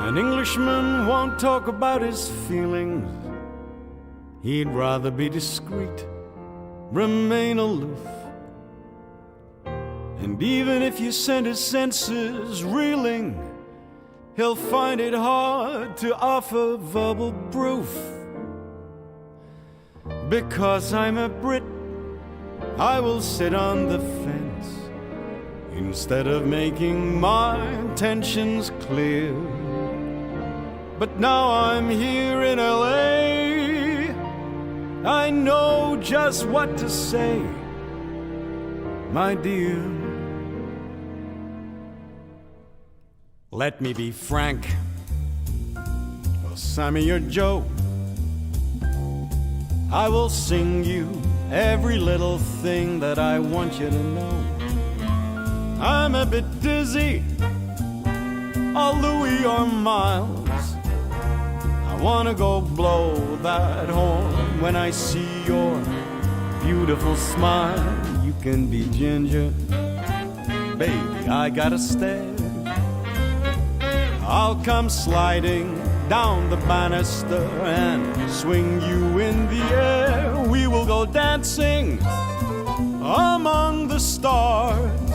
An Englishman won't talk about his feelings. He'd rather be discreet, remain aloof. And even if you send his senses reeling, he'll find it hard to offer verbal proof. Because I'm a Brit, I will sit on the fence instead of making my intentions clear. But now I'm here in LA, I know just what to say, my dear. Let me be Frank, or Sammy or Joe. I will sing you every little thing that I want you to know. I'm a bit dizzy, or Louis or Miles. I wanna go blow that horn when I see your beautiful smile. You can be Ginger, baby, I gotta stare. I'll come sliding down the banister and swing you in the air. We will go dancing among the stars,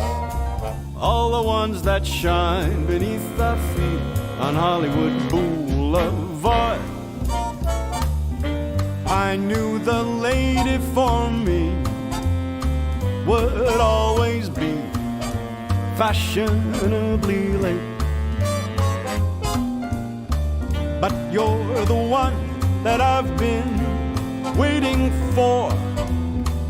all the ones that shine beneath our feet on Hollywood Boulevard. I knew the lady for me would always be fashionably late. But you're the one that I've been waiting for.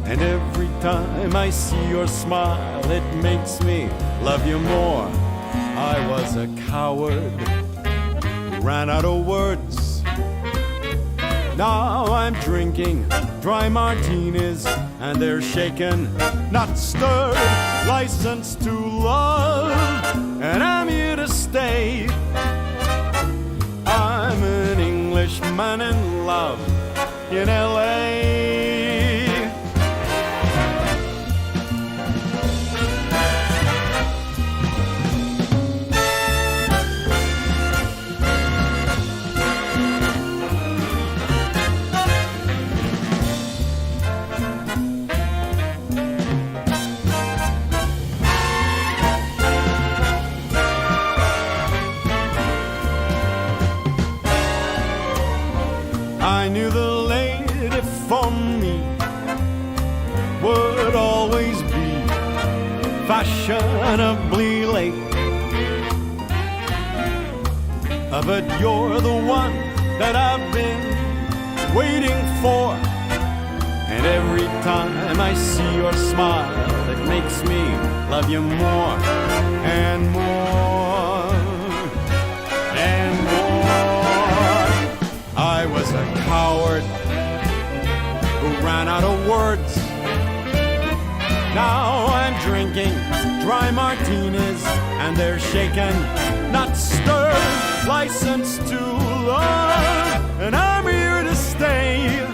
And every time I see your smile, it makes me love you more. I was a coward, ran out of words. Now I'm drinking dry martinis, and they're shaken, not stirred, licensed to love. And I'm here to stay. I'm an Englishman in love in LA. I knew the lady for me would always be fashionably late. But you're the one that I've been waiting for. And every time I see your smile, it makes me love you more and more and more. I was a coward who ran out of words. Now I'm drinking dry martinis, and they're shaken, not stirred, licensed to love. And I'm here to stay.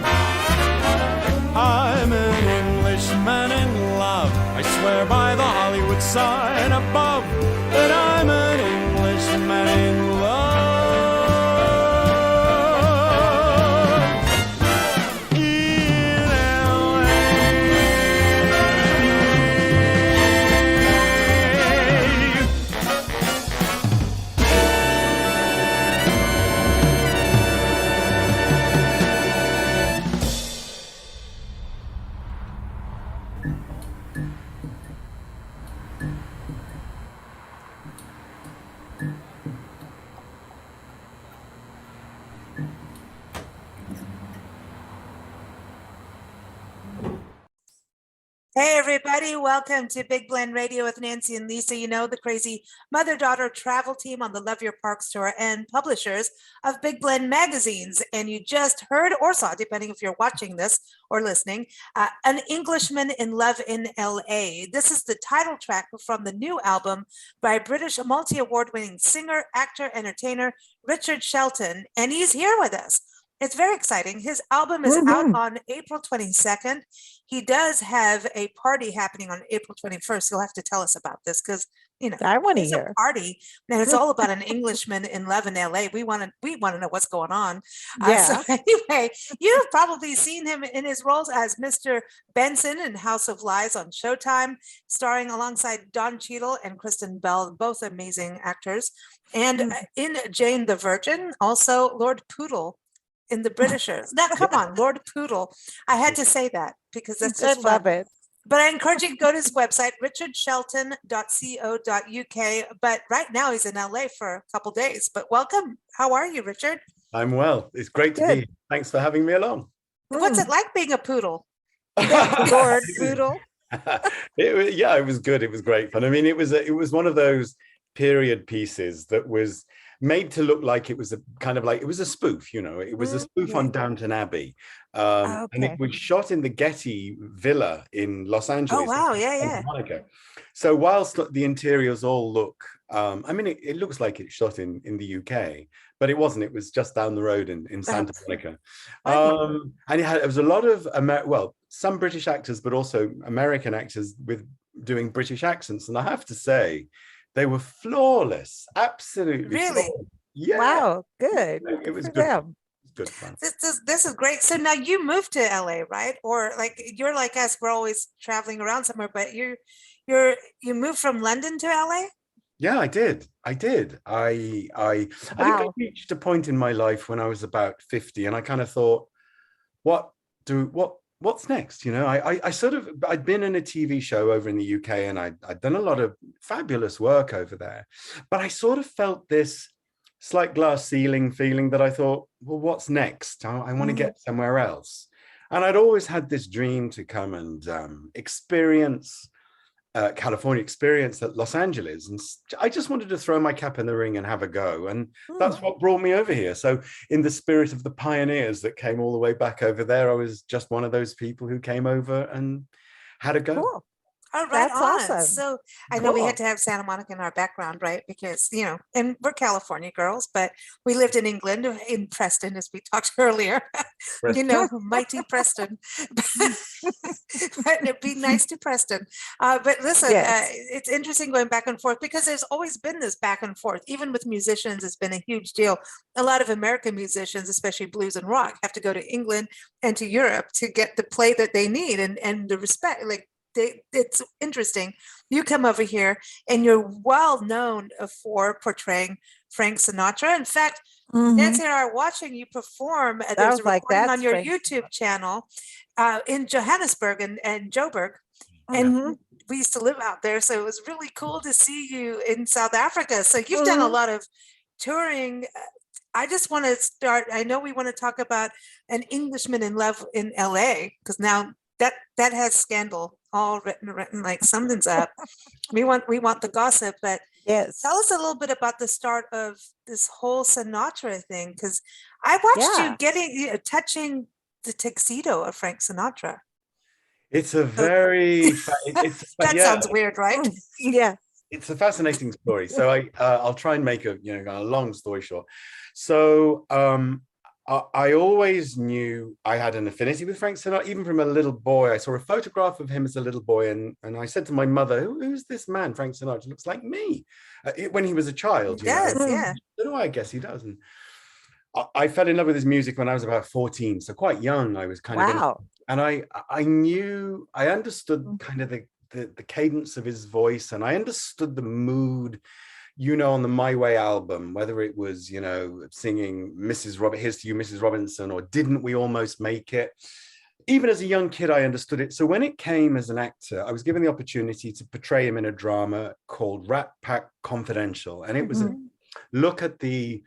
I'm an Englishman in love. I swear by the Hollywood sign above that I'm an Englishman in love. Hey, everybody. Welcome to Big Blend Radio with Nancy and Lisa. You know, the crazy mother-daughter travel team on the Love Your Parks tour and publishers of Big Blend magazines. And you just heard or saw, depending if you're watching this or listening, An Englishman in Love in LA. This is the title track from the new album by British multi-award winning singer, actor, entertainer, Richard Shelton. And he's here with us. It's very exciting. His album is out on April 22nd. He does have a party happening on April 21st. He'll have to tell us about this because I want to it's a hear. party, and it's all about an Englishman in love in LA. We want to know what's going on. So Yeah. anyway, you've probably seen him in his roles as Mr. Benson in House of Lies on Showtime, starring alongside Don Cheadle and Kristen Bell, both amazing actors. And in Jane the Virgin, also Lord Poodle in The Britishers. Now, come on, Lord Poodle. I had to say that because that's just I fun. love it. But I encourage you to go to his website, richardshelton.co.uk. But right now he's in LA for a couple days. But welcome. How are you, Richard? I'm well. It's great to be here. Thanks for having me along. What's it like being a poodle? Lord Poodle. It was good. It was great fun. I mean, it was one of those period pieces that was made to look like it was a spoof, it was a spoof on Downton Abbey. And it was shot in the Getty Villa in Los Angeles. Oh, wow. Yeah. Monica. So whilst the interiors all look, it looks like it's shot in the UK, but it wasn't. It was just down the road in Santa Monica. And it was a lot of, some British actors, but also American actors with doing British accents. And I have to say, they were flawless, absolutely. Really? Flawless. Yeah. Wow, good. It was for good. them. Good fun. This is great. So now you moved to LA, right? Or like you're like us, we're always traveling around somewhere, but you moved from London to LA? Yeah, I did. I think I reached a point in my life when I was about 50 and I kind of thought, what's next? I'd been in a TV show over in the UK and I'd done a lot of fabulous work over there, but I sort of felt this slight glass ceiling feeling that I thought, well, what's next? I want to get somewhere else. And I'd always had this dream to come and experience California, experience at Los Angeles. And I just wanted to throw my cap in the ring and have a go. And that's what brought me over here. So in the spirit of the pioneers that came all the way back over there, I was just one of those people who came over and had a go. Cool. Oh, right. That's on. awesome. So I know we had to have Santa Monica in our background, right? Because, and we're California girls, but we lived in England, in Preston, as we talked earlier. Mighty Preston. But it'd be nice to Preston. But listen, it's interesting going back and forth because there's always been this back and forth. Even with musicians, it's been a huge deal. A lot of American musicians, especially blues and rock, have to go to England and to Europe to get the play that they need and the respect. Like, it's interesting. You come over here and you're well known for portraying Frank Sinatra. In fact, Nancy and I are watching you perform. There's a recording on your YouTube channel in Johannesburg and Joburg. And we used to live out there. So it was really cool to see you in South Africa. So you've done a lot of touring. I just want to start. I know we want to talk about An Englishman in Love in LA, because now that has scandal all written like something's up. we want the gossip, but yes, tell us a little bit about the start of this whole Sinatra thing, because I watched you touching the tuxedo of Frank Sinatra. It's a very that sounds weird, right? Yeah, it's a fascinating story. So I'll try and make a long story short. So I always knew I had an affinity with Frank Sinatra, even from a little boy. I saw a photograph of him as a little boy, and I said to my mother, who's this man? Frank Sinatra looks like me. When he was a child. He does, yeah. I guess he does. And I fell in love with his music when I was about 14, so quite young. I was kind of and I understood kind of the cadence of his voice, and I understood the mood. On the My Way album, whether it was, singing Here's to You, Mrs. Robinson, or Didn't We Almost Make It? Even as a young kid, I understood it. So when it came as an actor, I was given the opportunity to portray him in a drama called Rat Pack Confidential. And it was a look at the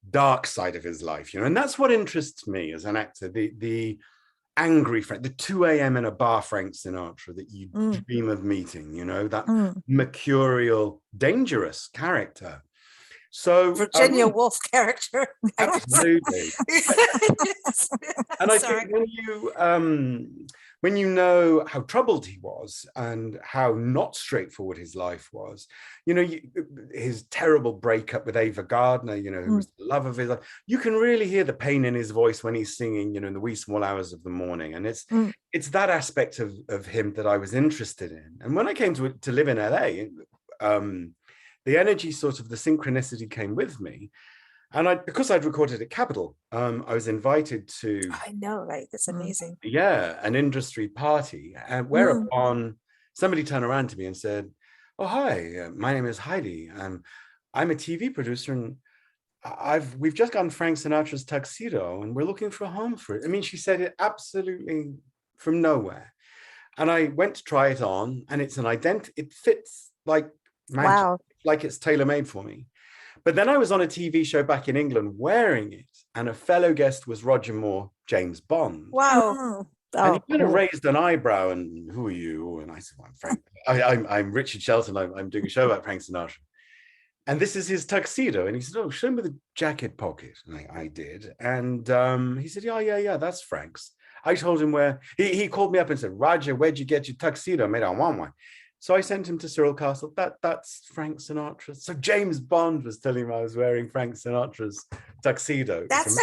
dark side of his life, and that's what interests me as an actor, the angry Frank, the 2 a.m. in a bar Frank Sinatra that you dream of meeting, that mercurial, dangerous character. So Virginia Woolf character. Absolutely. And I think when you know how troubled he was and how not straightforward his life was, his terrible breakup with Ava Gardner, who was the love of his life, you can really hear the pain in his voice when he's singing, in the wee small hours of the morning. And it's that aspect of him that I was interested in. And when I came to live in LA, the energy, sort of the synchronicity came with me. And because I'd recorded at Capitol, I was invited to, I know, right? That's amazing. an industry party, and whereupon somebody turned around to me and said, "Oh, hi, my name is Heidi. I'm a TV producer, and we've just gotten Frank Sinatra's Tuxedo, and we're looking for a home for it." I mean, she said it absolutely from nowhere. And I went to try it on, and it's it fits like magic, Wow. like it's tailor-made for me. But then I was on a TV show back in England wearing it, and a fellow guest was Roger Moore, James Bond. Wow. And he kind of raised an eyebrow, and "Who are you?" And I said, "Well, I'm Frank. I'm Richard Shelton. I'm doing a show about Frank Sinatra. And this is his tuxedo." And he said, "Oh, show me the jacket pocket." And I did. And he said, yeah, that's Frank's. I told him where, he called me up and said, "Roger, where'd you get your tuxedo?" I made, "I want one." So I sent him to Cyril Castle. That's Frank Sinatra. So James Bond was telling him I was wearing Frank Sinatra's tuxedo. That's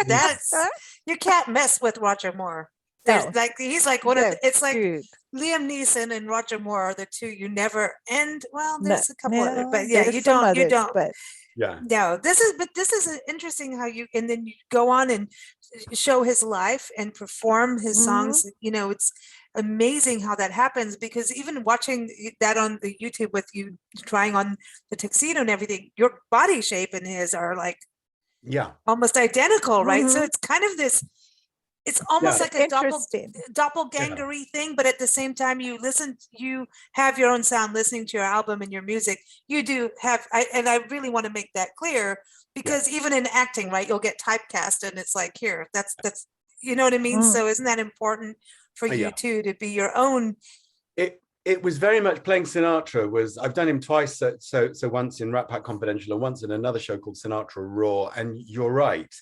you can't mess with Roger Moore. There's like, he's like one of it's like Liam Neeson and Roger Moore are the two you never end. Well, there's a couple other, but yeah, you don't. But yeah. No, this is interesting how you, and then you go on and show his life and perform his songs. You know, it's amazing how that happens, because even watching that on the YouTube with you trying on the tuxedo and everything, your body shape and his are like almost identical, right? So it's kind of this, it's almost like a doppelgangery thing, but at the same time, you have your own sound listening to your album and your music. You do have, and I really want to make that clear, because even in acting, right, you'll get typecast, and it's like, here, that's, you know what I mean? So isn't that important for you too, to be your own? It was very much playing Sinatra. I've done him twice, so once in Rat Pack Confidential and once in another show called Sinatra RAW. And you're right.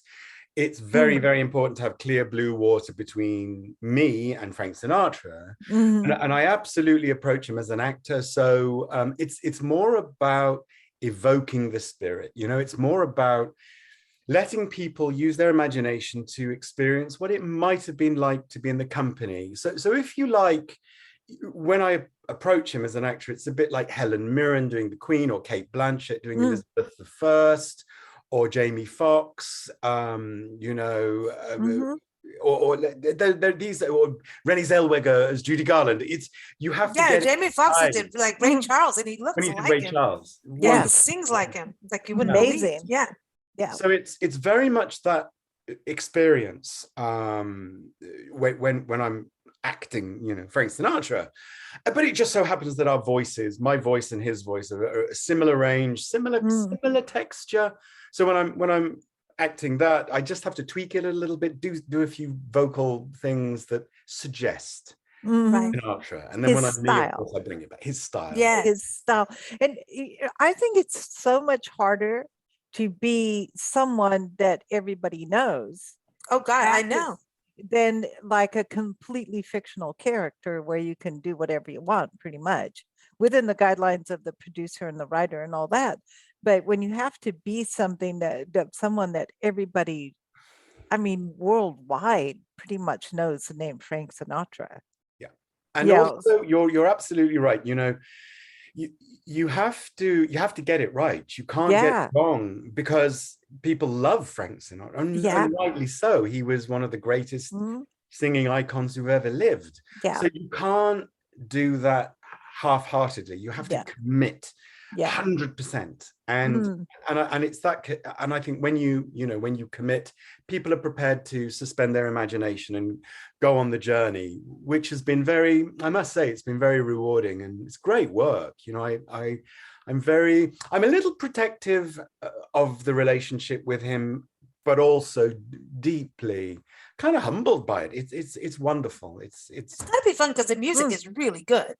It's very, very important to have clear blue water between me and Frank Sinatra. And I absolutely approach him as an actor. So it's more about evoking the spirit. You know, it's more about letting people use their imagination to experience what it might have been like to be in the company. So if you like, when I approach him as an actor, it's a bit like Helen Mirren doing the Queen, or Kate Blanchett doing Elizabeth I, or Jamie Foxx, you know, or these, or Renée Zellweger as Judy Garland. It's, you have to get Jamie Foxx did like Ray Charles, and he looks like Ray him. Charles. Yeah, he sings like him, like you wouldn't believe. Yeah. So it's very much that experience when I'm acting, you know, Frank Sinatra. But it just so happens that our voices, my voice and his voice, are a similar range, similar texture. So when I'm acting that, I just have to tweak it a little bit, do a few vocal things that suggest Sinatra. And then his when I'm style. me, of course, I bring it back. His style. Yeah. His style. And I think it's so much harder to be someone that everybody knows. Oh God, I know. Than like a completely fictional character where you can do whatever you want, pretty much within the guidelines of the producer and the writer and all that. But when you have to be something that someone that everybody, I mean, worldwide pretty much knows the name Frank Sinatra. Yeah. And also you're absolutely right. You know, you have to get it right. You can't get it wrong, because people love Frank Sinatra, and rightly so. He was one of the greatest singing icons who ever lived. So you can't do that half-heartedly. You have to commit 100%. And it's that, and I think when you commit, people are prepared to suspend their imagination and go on the journey, which has been I must say, it's been very rewarding, and it's great work. You know, I'm a little protective of the relationship with him, but also deeply kind of humbled by it. It's wonderful. It's gotta be fun, because the music is really good.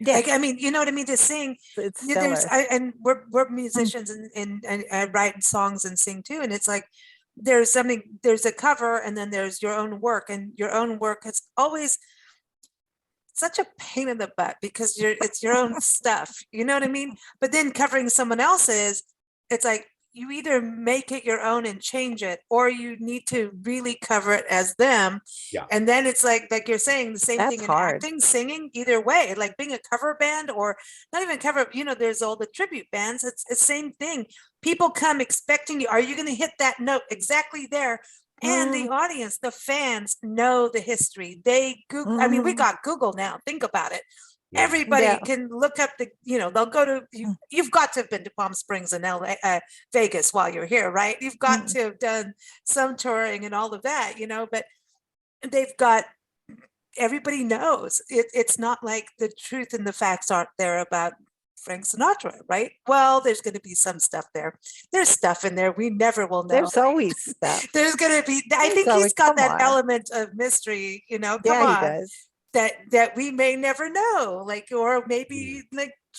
Yeah, like, I mean, you know what I mean? To sing, and we're musicians and I write songs and sing too. And it's like, there's a cover, and then there's your own work, and your own work is always such a pain in the butt, because it's your own stuff. You know what I mean? But then covering someone else's, it's like, you either make it your own and change it, or you need to really cover it as them. Yeah. And then it's like you're saying, the same That's thing in hard. acting, singing, either way, like being a cover band, or not even cover, there's all the tribute bands. It's the same thing. People come expecting you. Are you going to hit that note exactly there? And the audience, the fans know the history. They Google, I mean, we got Google now. Think about it. Yeah. Everybody can look up they'll go to, you've got to have been to Palm Springs and LA, Vegas while you're here, right? You've got to have done some touring and all of that, but they've got, everybody knows it's not like the truth and the facts aren't there about Frank Sinatra, right? Well, there's going to be some stuff there. There's stuff in there we never will know. There's always stuff. There's going to be, I think he's got that element of mystery, come on. He does. That we may never know, or maybe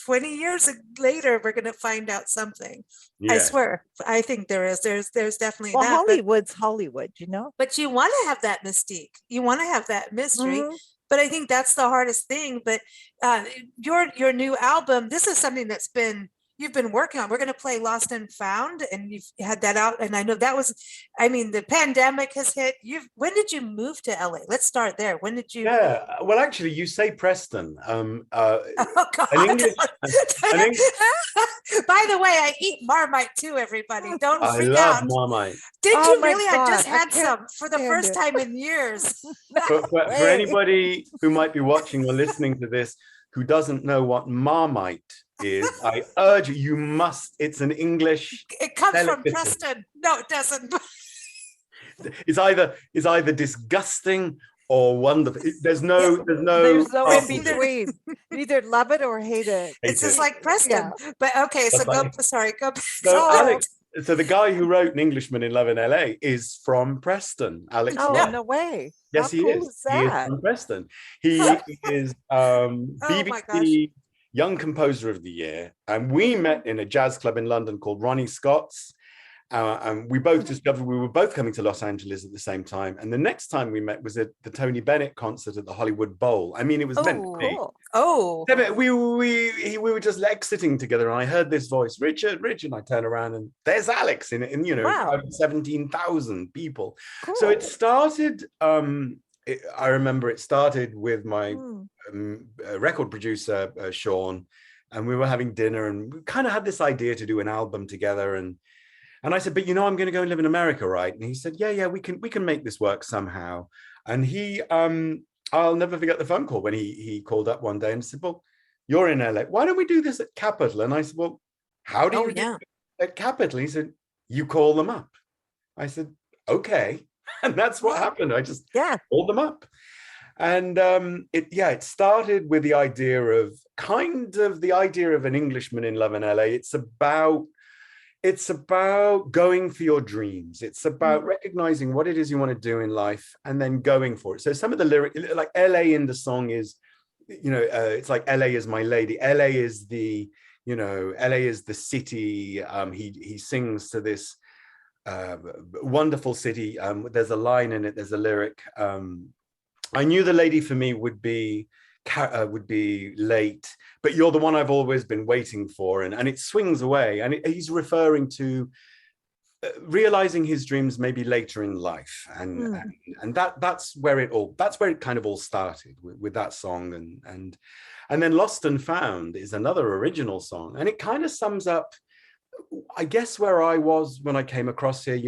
20 years later, we're going to find out something. I swear. I think there's definitely that. Hollywood's Hollywood, But you want to have that mystique. You want to have that mystery. But I think that's the hardest thing. But your new album, this is something you've been working on. We're going to play Lost and Found, and you've had that out. And I know that was, the pandemic has hit. When did you move to LA? Let's start there. When did you? Yeah, well, actually, you say Preston. Oh, God. By the way, I eat Marmite too, everybody. Don't freak out. I love Marmite. Did you really? God, I just had some for the first time in years. For anybody who might be watching or listening to this who doesn't know what Marmite is, I urge you must. It's an English. It comes from Preston. No, it doesn't. It's either disgusting or wonderful. There's no in between. You either love it or hate it. It's just like Preston. Yeah. But okay, so go back. So Alex, so the guy who wrote An Englishman in Love in LA is from Preston. Alex. Oh, no way. Yes, he is. He is from Preston. He is BBC Young Composer of the Year, and we met in a jazz club in London called Ronnie Scott's. And we both discovered we were both coming to Los Angeles at the same time. And the next time we met was at the Tony Bennett concert at the Hollywood Bowl. I mean, it was meant to be. Oh, we were just exiting together, and I heard this voice, Richard. And I turn around, and there's Alex in 17,000 people. Cool. So it started. I remember it started with my record producer Sean, and we were having dinner, and we kind of had this idea to do an album together, and I said, but I'm going to go and live in America, right? And he said, yeah, we can make this work somehow. And he, I'll never forget the phone call when he called up one day and said, well, you're in LA. Why don't we do this at Capitol? And I said, well, how do you do it at Capitol? And he said, you call them up. I said, okay. And that's what happened. I just called them up. And it started with the idea of An Englishman in Love in LA. It's about going for your dreams. It's about recognizing what it is you want to do in life and then going for it. So some of the lyrics, like LA in the song is, it's like LA is my lady. LA is the city. He sings to this wonderful city. There's a line in it, there's a lyric. I knew the lady for me would be late, but you're the one I've always been waiting for, and it swings away, and he's referring to realizing his dreams maybe later in life, and that's where it kind of all started with that song, and then Lost and Found is another original song, and it kind of sums up, I guess, where I was when I came across here.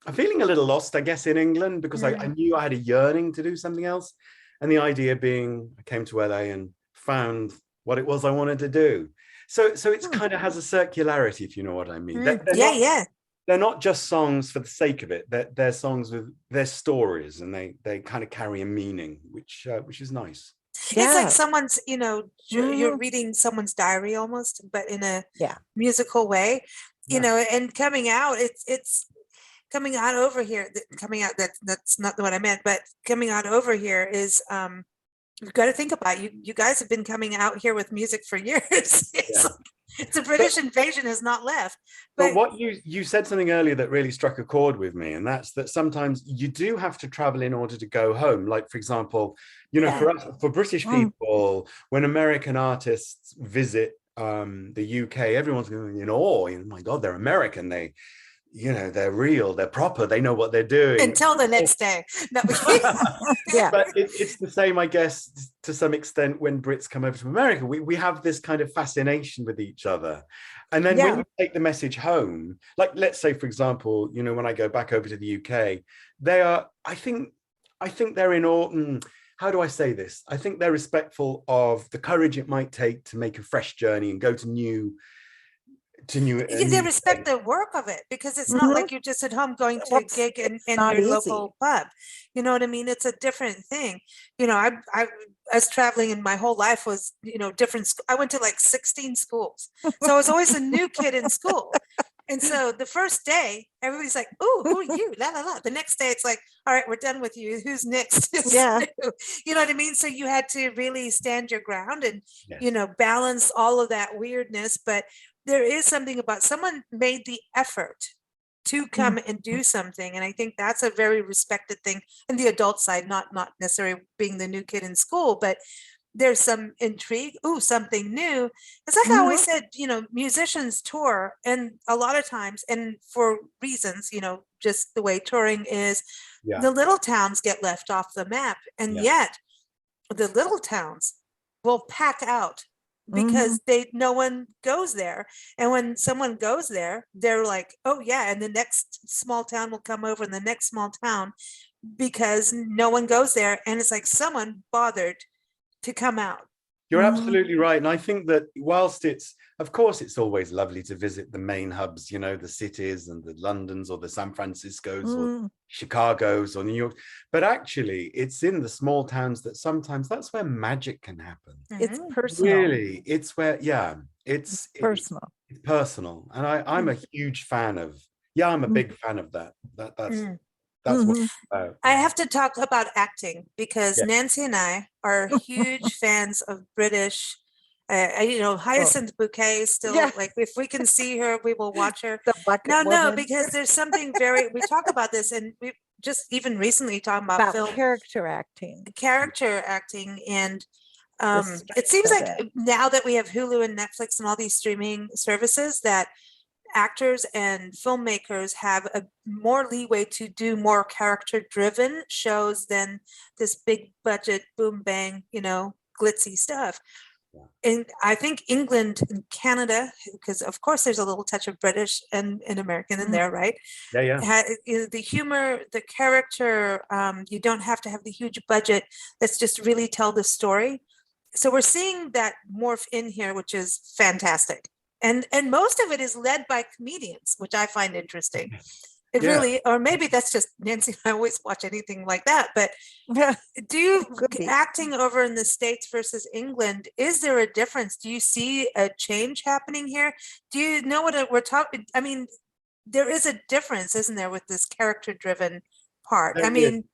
I'm feeling a little lost, I guess, in England, because I knew I had a yearning to do something else. And the idea being, I came to LA and found what it was I wanted to do. So it's kind of has a circularity, if you know what I mean. They're not just songs for the sake of it. They're songs with their stories, and they kind of carry a meaning, which is nice. It's like someone's, you're reading someone's diary almost, but in a musical way, and coming out, it's coming out over here, that's not what I meant, but coming out over here is, you've got to think about it. You guys have been coming out here with music for years. It's a British invasion has not left. But what you said something earlier that really struck a chord with me, and that's that sometimes you do have to travel in order to go home. Like, for example, for British people, when American artists visit the UK, everyone's going in awe. Oh my God, they're American. They're real, they're proper, they know what they're doing. Until the next day. No. Yeah. But it's the same, I guess, to some extent when Brits come over to America. We have this kind of fascination with each other. And then when you take the message home, like let's say, for example, when I go back over to the UK, they are, I think they're in awe. How do I say this? I think they're respectful of the courage it might take to make a fresh journey and go to new. They respect the work of it, because it's not like you're just at home going to a gig in your local pub. You know what I mean? It's a different thing. I was traveling, and my whole life was, different. I went to like 16 schools. So I was always a new kid in school. And so the first day, everybody's like, "Ooh, who are you?" La la la. The next day, it's like, "All right, we're done with you. Who's next?" Yeah. You know what I mean? So you had to really stand your ground and, balance all of that weirdness. But there is something about someone made the effort to come and do something. And I think that's a very respected thing in the adult side, not necessarily being the new kid in school, but there's some intrigue. Ooh, something new. It's like I always said, musicians tour, and a lot of times, and for reasons, just the way touring is, the little towns get left off the map. And yet the little towns will pack out because no one goes there. And when someone goes there, they're like, oh yeah, and the next small town will come over, and the next small town, because no one goes there. And it's like someone bothered to come out. You're absolutely right. And I think that whilst of course it's always lovely to visit the main hubs, the cities and the Londons or the San Franciscos or Chicagos or New York, but actually it's in the small towns that sometimes that's where magic can happen. It's personal. Really, it's where, it's personal. It's personal. And I'm a huge fan of, I'm a big fan of that. That's what I have to talk about acting, because Nancy and I are huge fans of British. Hyacinth Bouquet still, like, if we can see her, we will watch her. No, because there's something we talk about this, and we just even recently talking about film character acting, and it seems like now that we have Hulu and Netflix and all these streaming services, that actors and filmmakers have a more leeway to do more character driven shows than this big budget boom bang, glitzy stuff. And I think England and Canada, because of course there's a little touch of British and American in there, right? The humor, the character, you don't have to have the huge budget. Let's just really tell the story. So we're seeing that morph in here, which is fantastic. And most of it is led by comedians, which I find interesting. It really, or maybe that's just Nancy. I always watch anything like that. But acting over in the States versus England, is there a difference? Do you see a change happening here? Do you know what we're talking? I mean, there is a difference, isn't there, with this character-driven part? I mean,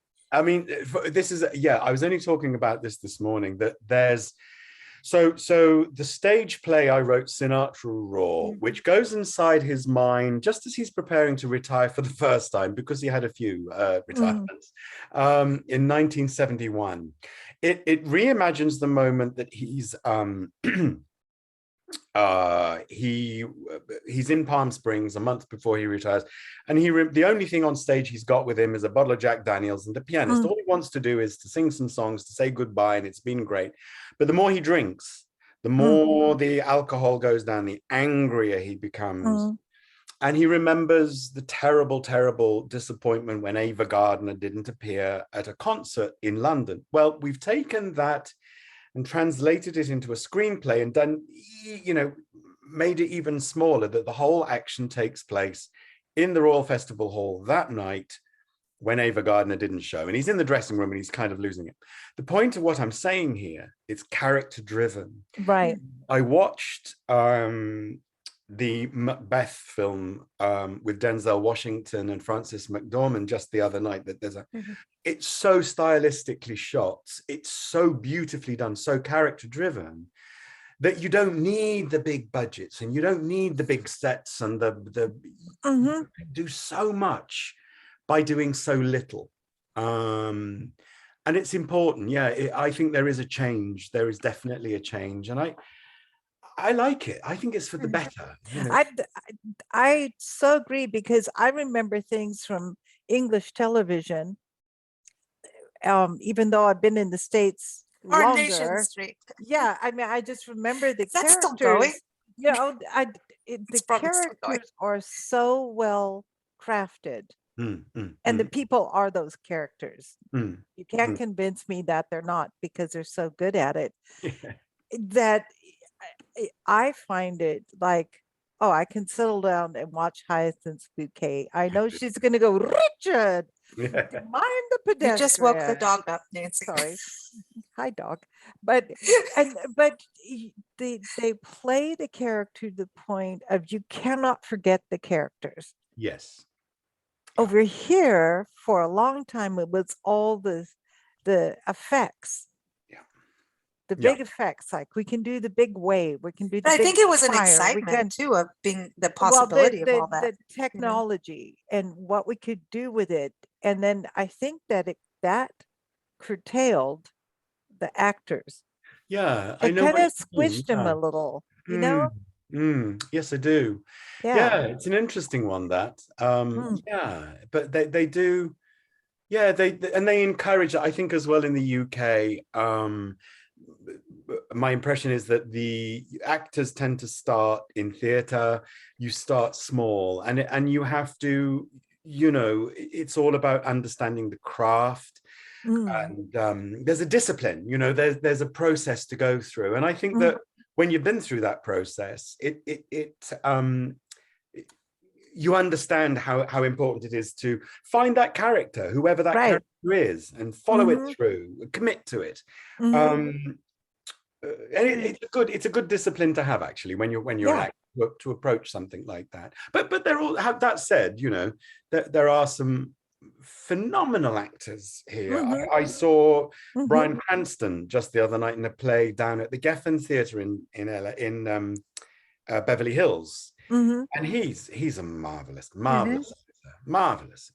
this is, I was only talking about this morning, that there's, So the stage play I wrote, Sinatra RAW, which goes inside his mind just as he's preparing to retire for the first time, because he had a few retirements, in 1971. It reimagines the moment that he's he's in Palm Springs a month before he retires, and the only thing on stage he's got with him is a bottle of Jack Daniels and the pianist. All he wants to do is to sing some songs, to say goodbye, and it's been great. But the more he drinks, the more the alcohol goes down, the angrier he becomes. And he remembers the terrible, terrible disappointment when Ava Gardner didn't appear at a concert in London. Well, we've taken that and translated it into a screenplay and done, made it even smaller, that the whole action takes place in the Royal Festival Hall that night when Ava Gardner didn't show. And he's in the dressing room and he's kind of losing it. The point of what I'm saying here, it's character driven. Right. I watched the Macbeth film with Denzel Washington and Frances McDormand just the other night. That there's it's so stylistically shot, it's so beautifully done, so character driven, that you don't need the big budgets and you don't need the big sets and the you can do so much by doing so little. And it's important. I think there is a change. There is definitely a change. And I like it. I think it's for the better. You know? I so agree, because I remember things from English television, even though I've been in the States Coronation longer. Street. Yeah, I mean, I just remember the That's still going. characters. You know, the probably still going. characters are so well crafted, and the people are those characters. You can't convince me that they're not, because they're so good at it. That I find it like, oh, I can settle down and watch Hyacinth's Bouquet. I know she's going to go, Richard, mind the pedestrian. You just woke the dog up, Nancy. Sorry. Hi, dog. But they play the character to the point of you cannot forget the characters. Yes. Over here, for a long time, it was all the effects. The big effects, like we can do the big wave, we can do the But I big think it was an fire, excitement too of being the possibility of all that. The technology and what we could do with it. And then I think that that curtailed the actors. Yeah, I know. It kind of squished them a little, you know? Yes, I do. Yeah, it's an interesting one, that. Yeah, but they do. Yeah, they encourage it, I think, as well in the UK. My impression is that the actors tend to start in theatre. You start small, and you have to, you know, it's all about understanding the craft, and there's a discipline. You know, there's a process to go through, and I think that when you've been through that process, you understand how important it is to find that character, whoever that character is, and follow it through, commit to it. And it's a good discipline to have, actually, when you're an actor, to approach something like that. But they're all, that said, you know, there are some phenomenal actors here. I saw Bryan Cranston just the other night in a play down at the Geffen Theatre in Beverly Hills, and he's a marvelous.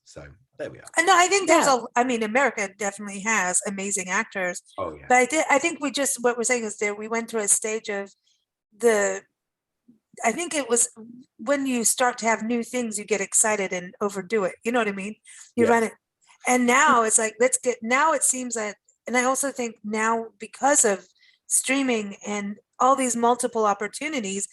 So there we are. No, I think I mean, America definitely has amazing actors. Oh yeah. But I think what we're saying is that we went through a stage of I think it was when you start to have new things, you get excited and overdo it. You know what I mean? You run it. And now it's like, now it seems that, and I also think now, because of streaming and all these multiple opportunities,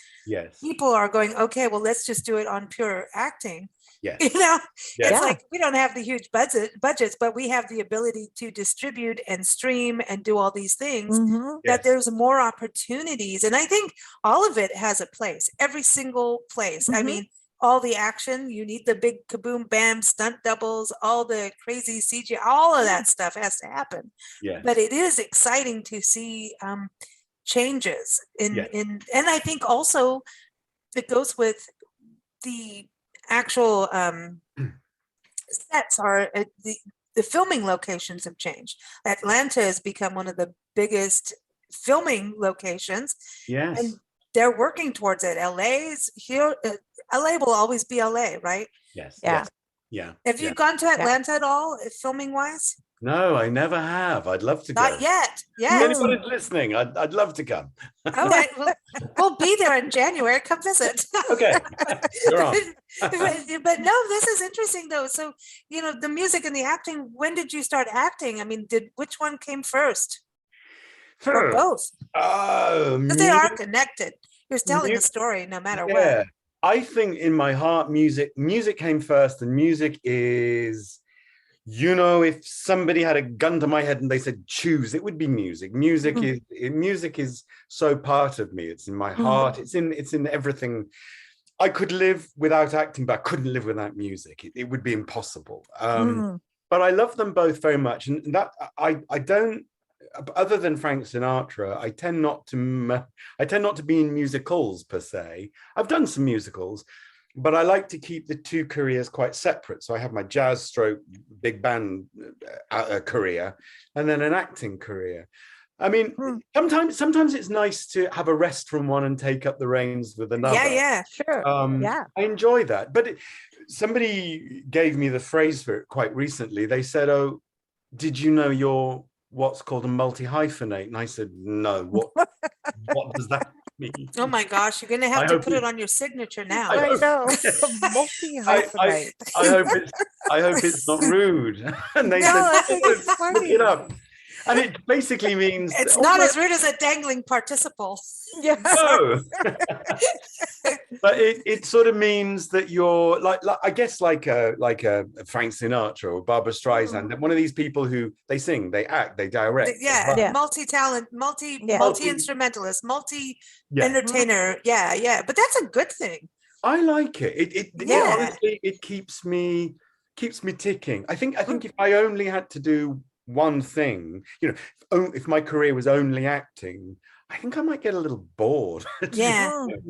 people are going, okay, well, let's just do it on pure acting. Yes. You know, it's like, we don't have the huge budgets, but we have the ability to distribute and stream and do all these things, that there's more opportunities. And I think all of it has a place, every single place. I mean, all the action, you need the big kaboom, bam, stunt doubles, all the crazy CGI, all of that stuff has to happen. But it is exciting to see changes in, and I think also it goes with the actual sets are the filming locations have changed. Atlanta has become one of the biggest filming locations. And they're working towards it. LA's here. LA will always be LA, right? Yeah. Have you gone to Atlanta at all, filming wise? No, I never have. I'd love to go. Not yet. If anybody's listening, I'd love to come. All right, we'll be there in January. Come visit. Okay. You're on. But no, this is interesting though. So, you know, the music and the acting, when did you start acting? I mean, which one came first? Or both? Because they are connected. You're telling a story no matter what. I think in my heart, music came first, and music is, you know, if somebody had a gun to my head and they said choose, it would be music. Music is so part of me. It's in my heart. It's in everything. I could live without acting, but I couldn't live without music. It would be impossible. But I love them both very much, and that I don't. Other than Frank Sinatra, I tend not to be in musicals per se. I've done some musicals, but I like to keep the two careers quite separate. So I have my jazz stroke big band career, and then an acting career. I mean, sometimes it's nice to have a rest from one and take up the reins with another. Yeah, sure. I enjoy that. But somebody gave me the phrase for it quite recently. They said, "Oh, did you know you're what's called a multi-hyphenate?" And I said, "No, what does that Me. Oh my gosh, you're gonna have I to hope put it it- on your signature now. I I hope- know. Multi-hyphenate. I hope it's not rude. And they No, said, I think it's look funny. it up. And it basically means It's that not almost- as rude as a dangling participle. Yeah. no. But it sort of means that you're like I guess like a Frank Sinatra or Barbra Streisand, one of these people who they sing, they act, they direct. Yeah, Yeah. multi-talent, Yeah. multi-instrumentalist, multi-entertainer. Yeah. But that's a good thing. I like it. It Yeah. honestly, it keeps me ticking. I think if I only had to do one thing, if my career was only acting, I think I might get a little bored. Yeah.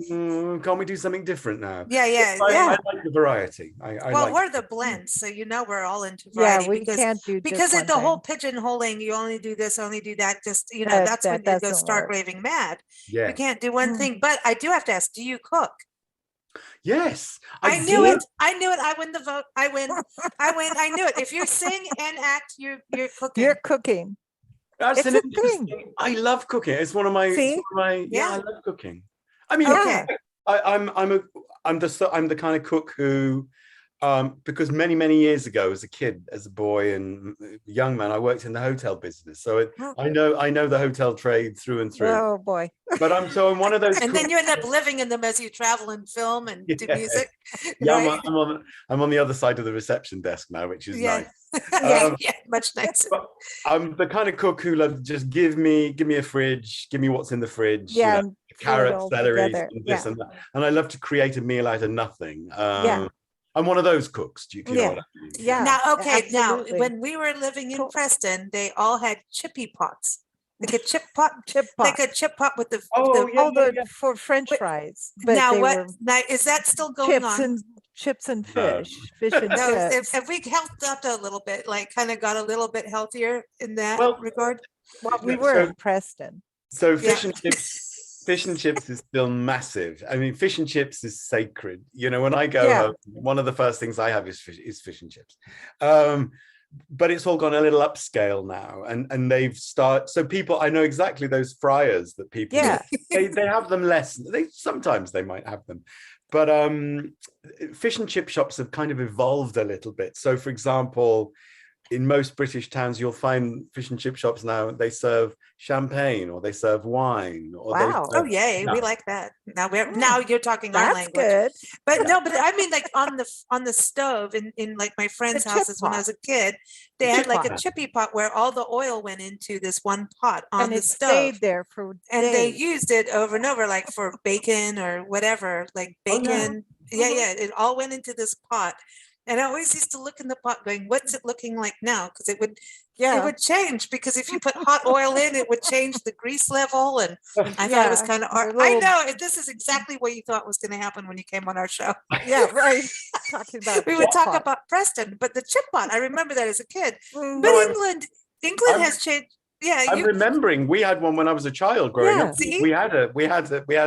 Can't we do something different now? Yeah. I like the variety. Well, like we're the blends, so we're all into Yeah, variety we can't do because just the one whole thing. pigeonholing, you only do this, only do that, just That that's when you go doesn't start work. raving mad. You Yes. can't do one thing. But I do have to ask, do you cook? Yes. I knew do. it. I knew it. I win the vote. I win. I knew it. If you sing and act, you're cooking. You're cooking. That's It's an a interesting. thing. I love cooking. It's one of my. See? I Yeah. love cooking. I mean, Okay. I'm the kind of cook who, because many years ago, as a kid, as a boy and young man, I worked in the hotel business, so I know the hotel trade through and through. Oh boy. But I'm one of those. And then cooks- you end up living in them as you travel and film and do Yeah. music. Yeah, right? I'm on the other side of the reception desk now, which is Yeah. nice. Yeah, much nicer. But I'm the kind of cook who loves just give me a fridge, give me what's in the fridge. Yeah. you know, and throw it carrots, all celery, together. and this Yeah. and that. And I love to create a meal out of nothing. Yeah. I'm one of those cooks. Do you know Yeah. what I mean? Yeah. Now, okay, absolutely. when we were living in Cool. Preston, they all had chippy pots. Like a chip pot, Chip like pot. a chip pot with the. Oh, the- yeah, Oh, for French But fries. But now they what? were Now is that still going chips on? and chips and No. fish and No, chips. have we helped up a little bit? Like, kind of got a little bit healthier in that Well, regard. Well, we Yeah, were so- in Preston. So Yeah. fish and chips is still massive. I mean, fish and chips is sacred. When I go Yeah. home, one of the first things I have is fish and chips. But it's all gone a little upscale now, and they've started. So people, I know exactly those fryers that people. Yeah. they have them less. Sometimes they might have them, but fish and chip shops have kind of evolved a little bit. So, for example, in most British towns, you'll find fish and chip shops now. They serve champagne, or they serve wine, or they Wow. Oh serve- yay, we Yeah. like that. Now you're talking our That's language. good. But Yeah. no, but I mean, like on the stove in like my friends' chip houses when I pot. was a kid, they The had chip like a pot. chippy pot where all the oil went into this one pot on And the it stove. stayed there for And they days. used it over and over, like for bacon or whatever, like Oh, yeah. bacon. Yeah, it all went into this pot. And I always used to look in the pot going, what's it looking like now? Because it would change, because if you put hot oil in, it would change the grease level. And I thought it was Yeah, kind of, they're I little- know, this is exactly what you thought was going to happen when you came on our show. Yeah, right. Talking about We would chip talk pot. about Preston, but the chip pot, I remember that as a kid. Mm. But No, I'm- England I'm- has changed. Yeah, I'm remembering we had one when I was a child growing Yeah. up. See? We had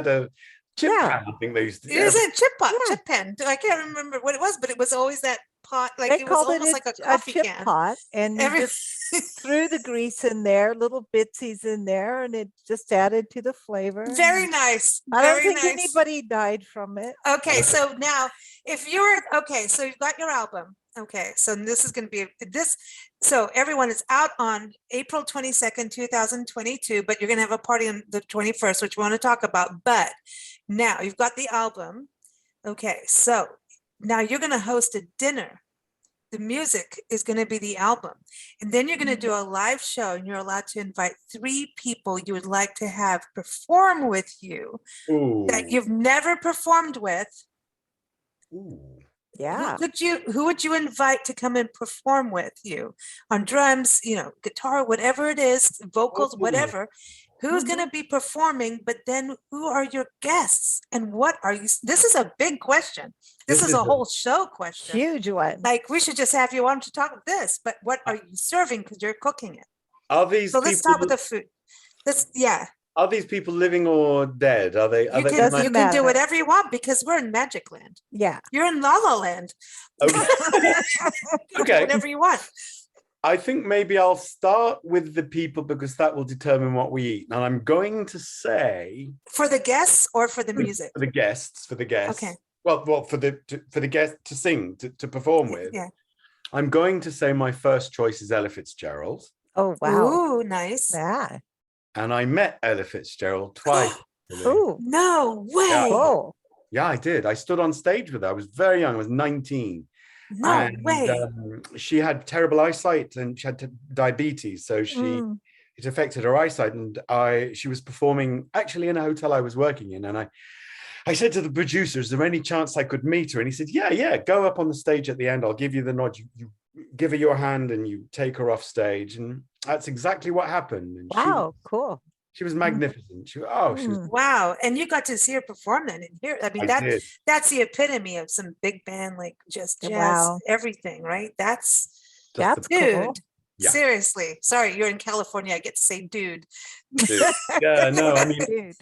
a chip Yeah. pan. I think they used to. it was a chip pot, Yeah. chip pen. I can't remember what it was, but it was always that pot, like They it was called it almost like a a coffee chip can. pot, and you Every- just threw the grease in there, little bitsies in there, and it just added to the flavor. Very nice. I don't Very think nice. anybody died from it. Okay, so now if you're okay, so you've got your album. Okay, so this is going to be this. So everyone is out on April 22nd, 2022, but you're going to have a party on the 21st, which we want to talk about. But now you've got the album. Okay, so now you're going to host a dinner. The music is going to be the album. And then you're going to do a live show, and you're allowed to invite 3 people you would like to have perform with you Ooh. that you've never performed with. Ooh. Yeah. Who would you invite to come and perform with you on drums, guitar, whatever it is, vocals, Ooh. whatever? Who's going to be performing? But then who are your guests, and what are you? This is a big question. This is a whole show question. Huge one. Like, we should just have you on to talk about this, but what are you serving? Because you're cooking it. Are these So people? let's start with the food. Are these people living or dead? Are they? Are You they can, doesn't you can matter. do whatever you want, because we're in Magic Land. Yeah. You're in La La Land. Okay. You can do Okay. whatever you want. I think maybe I'll start with the people because that will determine what we eat. And I'm going to say For the guests or for the music? for the guests, Okay. Well, for the guests to sing, to perform with. Yeah. I'm going to say my first choice is Ella Fitzgerald. Oh, wow. Ooh, nice. Yeah. And I met Ella Fitzgerald twice. Oh, No way. Yeah. oh, Yeah, I did. I stood on stage with her. I was very young. I was 19. No And way. she had terrible eyesight and she had diabetes. So it affected her eyesight. And she was performing actually in a hotel I was working in. And I said to the producer, is there any chance I could meet her? And he said, yeah, go up on the stage at the end. I'll give you the nod. You give her your hand and you take her off stage. And that's exactly what happened. And wow, cool. she was magnificent. She was Wow. And you got to see her perform then in here. I mean, did. that's the epitome of some big band, like just jazz, Wow. everything, right? That's That's dude. cool. Yeah. Seriously. Sorry, you're in California. I get to say dude. Yeah, no, I mean, Dude.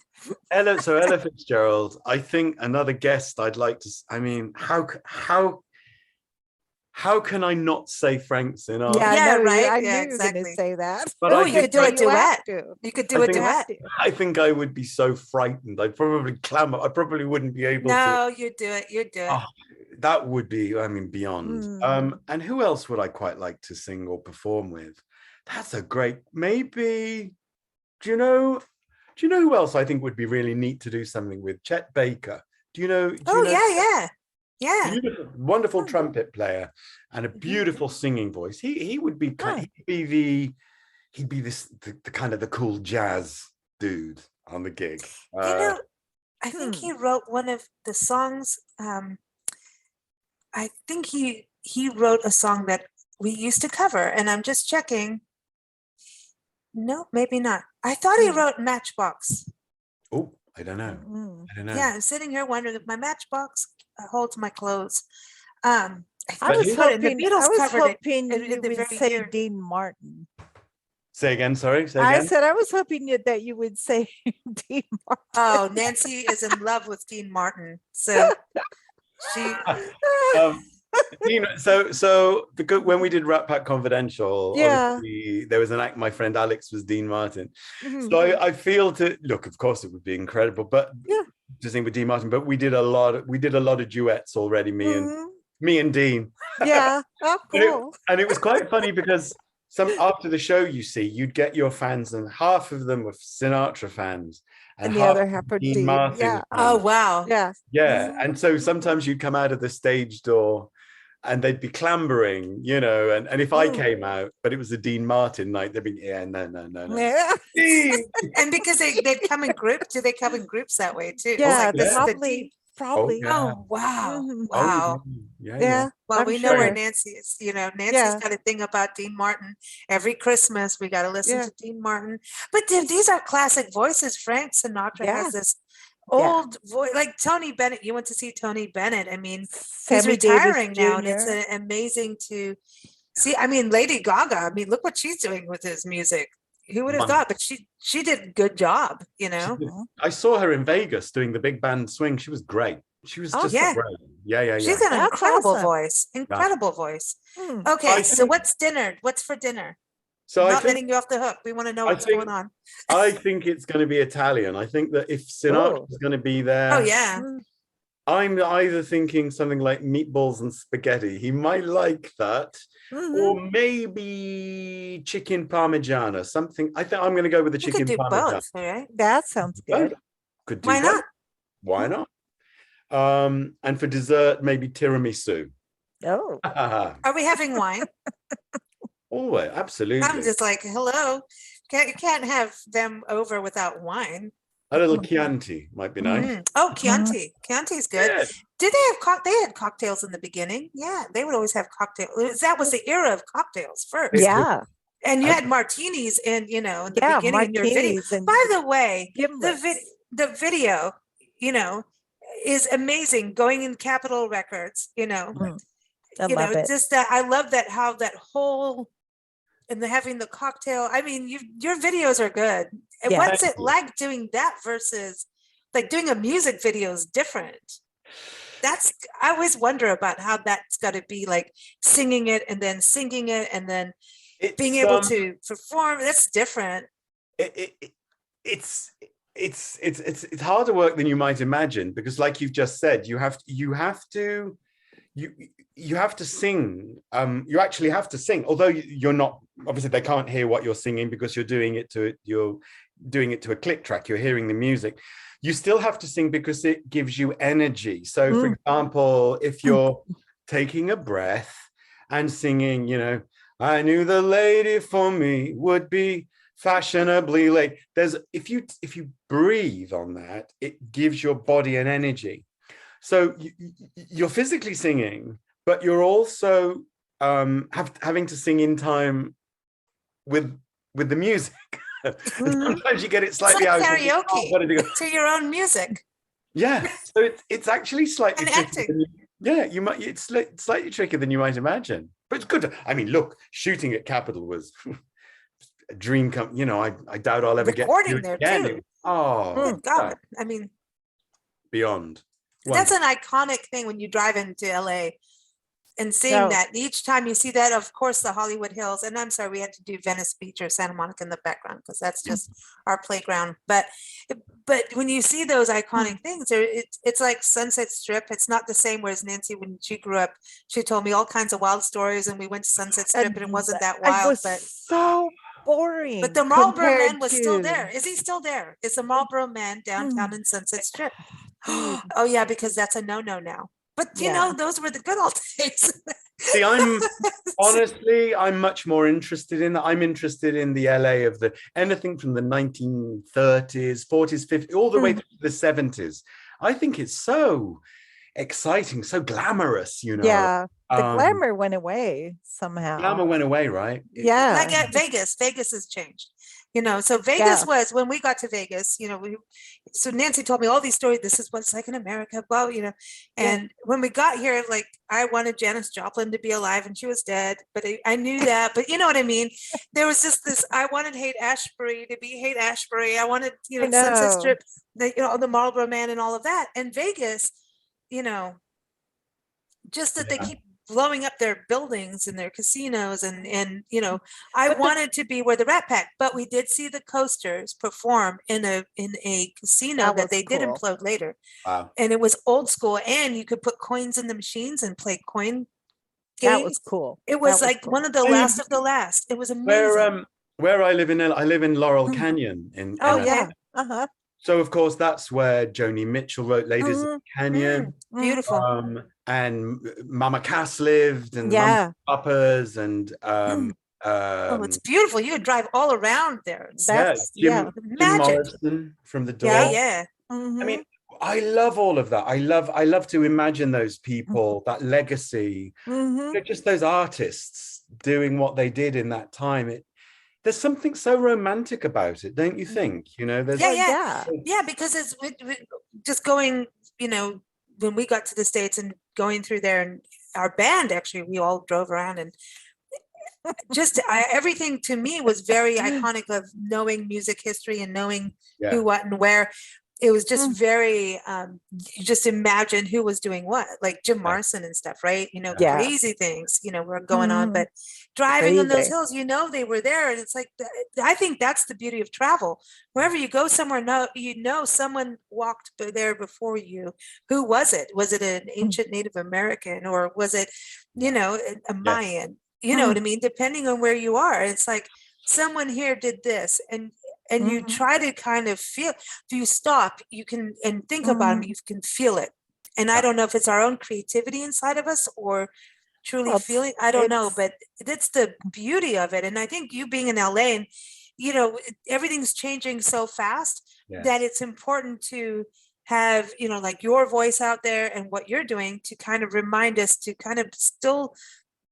Ella Fitzgerald, I think another guest I'd like to, I mean, how can I not say Frank Sinatra? Yeah, Yeah, I know, right? I Yeah, knew you were going exactly. to say that. But Oh, I you could do a think, You have duet. to. You could do a think- duet. I think I would be so frightened. I'd probably clamor. I probably wouldn't be able to. No, you do it. You do it. Oh, that would be, I mean, beyond. And who else would I quite like to sing or perform with? That's a great, maybe, do you know who else I think would be really neat to do something with? Chet Baker. Do you know? Yeah. Beautiful, wonderful trumpet player and a beautiful singing voice. He would be he'd be the kind of the cool jazz dude on the gig. I think he wrote one of the songs. I think he wrote a song that we used to cover, and I'm just checking. No, maybe not. I thought he wrote Matchbox. Oh, I don't know. Yeah, I'm sitting here wondering if my Matchbox holds my clothes. I I was put it in the hoping, Beatles covered it you in the would very say year. Dean Martin. Say again, sorry. Say I again. said I was hoping that you would say Dean Martin. Oh, Nancy is in love with Dean Martin. So she When we did Rat Pack Confidential, Yeah. obviously, there was an act. My friend Alex was Dean Martin, Mhm. so I feel to look. Of course, it would be incredible, but to sing with Dean Martin. But we did a lot of duets already. Me and Dean. Yeah. Oh, cool. And it was quite funny because after the show, you'd get your fans, and half of them were Sinatra fans, And the half other half are Dean Dean. Martin Yeah. fans. Oh wow. Yeah. Yeah, and so sometimes you'd come out of the stage door and they'd be clambering, and if I came out, but it was a Dean Martin night, they'd be, no. Yeah. Dean! And because they'd come in groups, do they come in groups that way too? Yeah, Like, this is the probably. Dean- Probably. yeah. Oh wow. Mhm. Wow. Yeah. Well, I'm we know where sure. Nancy is. Nancy's Yeah. got a thing about Dean Martin. Every Christmas, we got to listen Yeah. to Dean Martin. But these are classic voices. Frank Sinatra Yeah. has this old voice, like Tony Bennett. You went to see Tony Bennett. I mean, he's Sammy Davis retiring now, and it's Jr.. amazing to see. I mean, Lady Gaga. I mean, look what she's doing with his music. Who would have thought? But she did a good job. I saw her in Vegas doing the big band swing. She was great. She was just yeah. great. Yeah. She's got an That's incredible awesome. voice. Incredible voice. Hmm. Okay, I so think- what's dinner? What's for dinner? So Not letting you off the hook. We want to know what's think- going on. I think it's going to be Italian. I think that if Sinatra is going to be there, Oh yeah. I'm either thinking something like meatballs and spaghetti. He might like that. Mhm. Or maybe chicken parmigiana, something. I think I'm going to go with the You chicken could do parmigiana. both, all right? That sounds good. Could do Why both. not? Why not? And for dessert, maybe tiramisu. Oh. Are we having wine? Oh, absolutely. I'm just like, hello. You can't have them over without wine. A little Chianti might be nice. Mm. Oh, Chianti. Chianti's good. Yeah. Did they have they had cocktails in the beginning? Yeah, they would always have cocktails. That was the era of cocktails first. Yeah. And you had martinis in the Yeah. beginning in your video. Martinis and By the way, gimlets. the video, is amazing. Going in Capitol Records, I love it. just that I love that how that whole and having the cocktail. I mean, your videos are good. And Yeah. what's Thank it you. like doing that versus like doing a music video is different. I always wonder about how that's got to be like singing it and then being able to perform, that's different. It's harder work than you might imagine, because like you've just said, you have to sing. You actually have to sing, although you're not, obviously they can't hear what you're singing because you're doing it to a click track. You're hearing the music. You still have to sing because it gives you energy. So for example, if you're taking a breath and singing, you know, I knew the lady for me would be fashionably late. If you breathe on that, it gives your body an energy. So you're physically singing, but you're also having to sing in time with the music. Sometimes you get it slightly out. Karaoke to your own music. Yeah, so it's actually slightly tricky. It's slightly trickier than you might imagine, but it's good. I mean, look, shooting at Capitol was a dream come. You know, I doubt I'll ever recording get there again. too. Oh God! I mean, beyond. That's an iconic thing when you drive into LA and seeing that. Each time you see that, of course, the Hollywood Hills, and I'm sorry, we had to do Venice Beach or Santa Monica in the background because that's just our playground. But when you see those iconic things, it's like Sunset Strip. It's not the same. Whereas Nancy, when she grew up, she told me all kinds of wild stories, and we went to Sunset Strip, and it wasn't that wild. But so boring. But the Marlboro Man was still there. Is he still there? Is the Marlboro Man downtown in Sunset Strip? Oh yeah, because that's a no-no now. But you know, those were the good old days. See, I'm much more interested in that. I'm interested in the LA of anything from the 1930s, 40s, 50s, all the way through the 70s. I think it's so exciting, so glamorous, you know. Yeah, the glamour went away somehow. Glamour went away, right? Yeah. Like at Vegas has changed. You know, so Vegas was, when we got to Vegas, you know, so Nancy told me all these stories. This is what it's like in America. Well, you know, and when we got here, like I wanted Janis Joplin to be alive and she was dead, but I knew that, but you know what I mean? There was just this, I wanted Haight-Ashbury to be Haight-Ashbury. I wanted, you know, Sunset Strip, you know, the Marlboro Man and all of that. And Vegas, you know, just that they keep blowing up their buildings and their casinos and you know, I wanted to be where the Rat Pack, but we did see the Coasters perform in a casino that they did implode later. Wow. And it was old school, and you could put coins in the machines and play coin games. That was cool. It was like one of the last of the last. It was amazing. Where I live in Laurel Canyon in So of course that's where Joni Mitchell wrote Ladies of the Canyon. Beautiful. And Mama Cass lived, and Mama Papa's, and it's beautiful. You could drive all around there. Jim Morrison from the Doors. I mean, I love all of that. I love to imagine those people, that legacy. They're just those artists doing what they did in that time. There's something so romantic about it, don't you think? You know, there's because it's just going, you know, when we got to the States and going through there, and our band, actually, we all drove around, and just everything to me was very iconic of knowing music history and knowing who, what, and where. It was just very, you just imagine who was doing what, like Jim Morrison and stuff, right? You know, crazy things, you know, were going on, but driving on those hills, you know, they were there. And it's like, I think that's the beauty of travel. Wherever you go somewhere, you know, someone walked there before you. Who was it? Was it an ancient Native American, or was it, you know, a Mayan? You know what I mean? Depending on where you are, it's like someone here did this, and you try to kind of feel, if you stop, you can, and think about it, you can feel it. And I don't know if it's our own creativity inside of us or truly feeling, I don't know, but that's the beauty of it. And I think you being in LA, and, you know, everything's changing so fast that it's important to have, you know, like your voice out there and what you're doing to kind of remind us to kind of still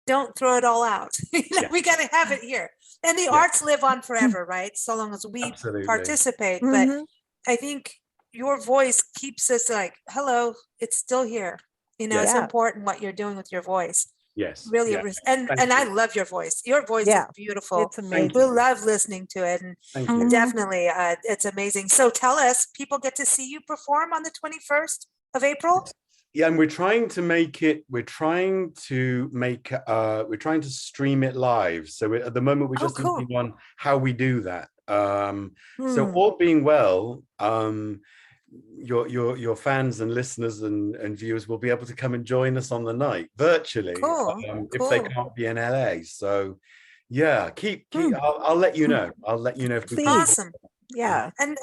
don't throw it all out. You know, we got to have it here. And the arts live on forever, right? So long as we participate. But I think your voice keeps us like, hello, it's still here. You know, it's important what you're doing with your voice. Yes. Really. And I love your voice. Your voice is beautiful. It's amazing. We love listening to it. And definitely, it's amazing. So tell us, people get to see you perform on the 21st of April? Yeah, and we're trying to stream it live. So at the moment we're just cool. thinking on how we do that. So Hmm. all being well, your fans and listeners and viewers will be able to come and join us on the night virtually, Cool. if they Cool. can't be in LA. So yeah, keep Hmm. I'll let you know. I'll let you know if we can. Please. Awesome. Yeah. And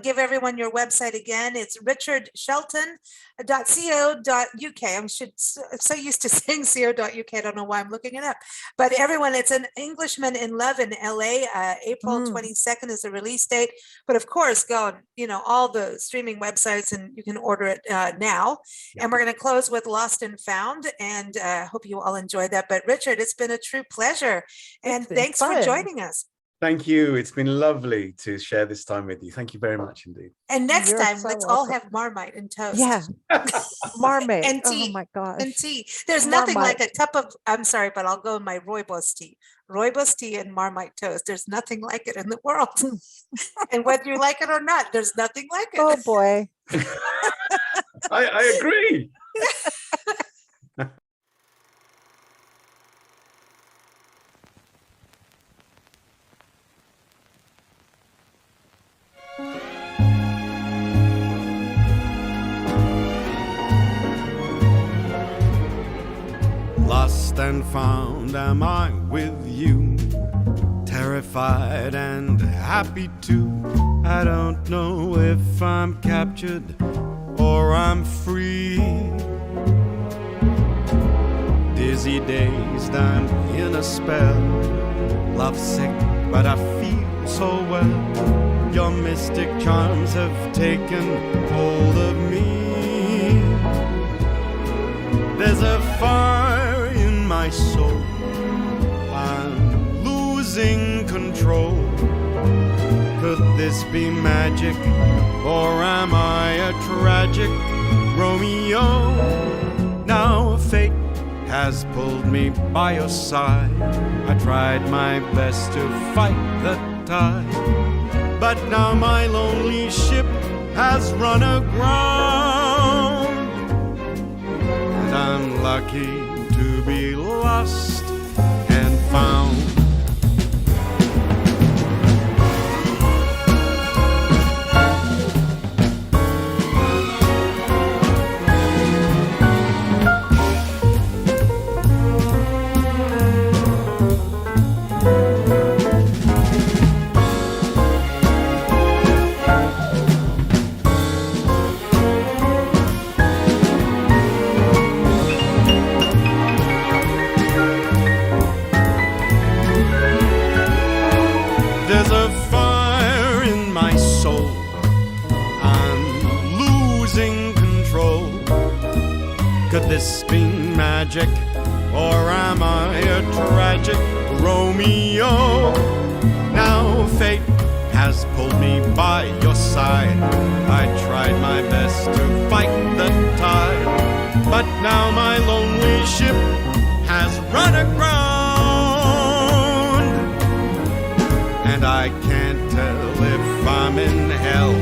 give everyone your website again. It's richardshelton.co.uk. I'm so used to saying co.uk. I don't know why I'm looking it up. But everyone, it's An Englishman in Love in LA. April 22nd is the release date. But of course, go on, all the streaming websites and you can order it now. Yeah. And we're going to close with Lost and Found. And hope you all enjoyed that. But Richard, it's been a true pleasure. And thanks for joining us. Thank you. It's been lovely to share this time with you. Thank you very much indeed. And next You're time, so let's all welcome. have Marmite and toast. Yeah. Marmite. And tea. Oh my gosh. And tea. There's nothing like Marmite. a cup of, I'm sorry, but I'll go with my rooibos tea. Rooibos tea and Marmite toast. There's nothing like it in the world. And whether you like it or not, there's nothing like it. Oh boy. I agree. Lost and found am I with you, terrified and happy too. I don't know if I'm captured or I'm free. Dizzy dazed, I'm in a spell, lovesick, but I feel so well. Your mystic charms have taken hold of me. There's a fire in my soul, I'm losing control. Could this be magic, or am I a tragic Romeo? Now fate has pulled me by your side. I tried my best to fight the tide, but now my lonely ship has run aground. And I'm lucky to be lost and found. There's a fire in my soul, I'm losing control. Could this be magic, or am I a tragic Romeo? Now fate has pulled me by your side. I tried my best to fight the tide, but now my lonely ship has run aground. And I can't tell if I'm in hell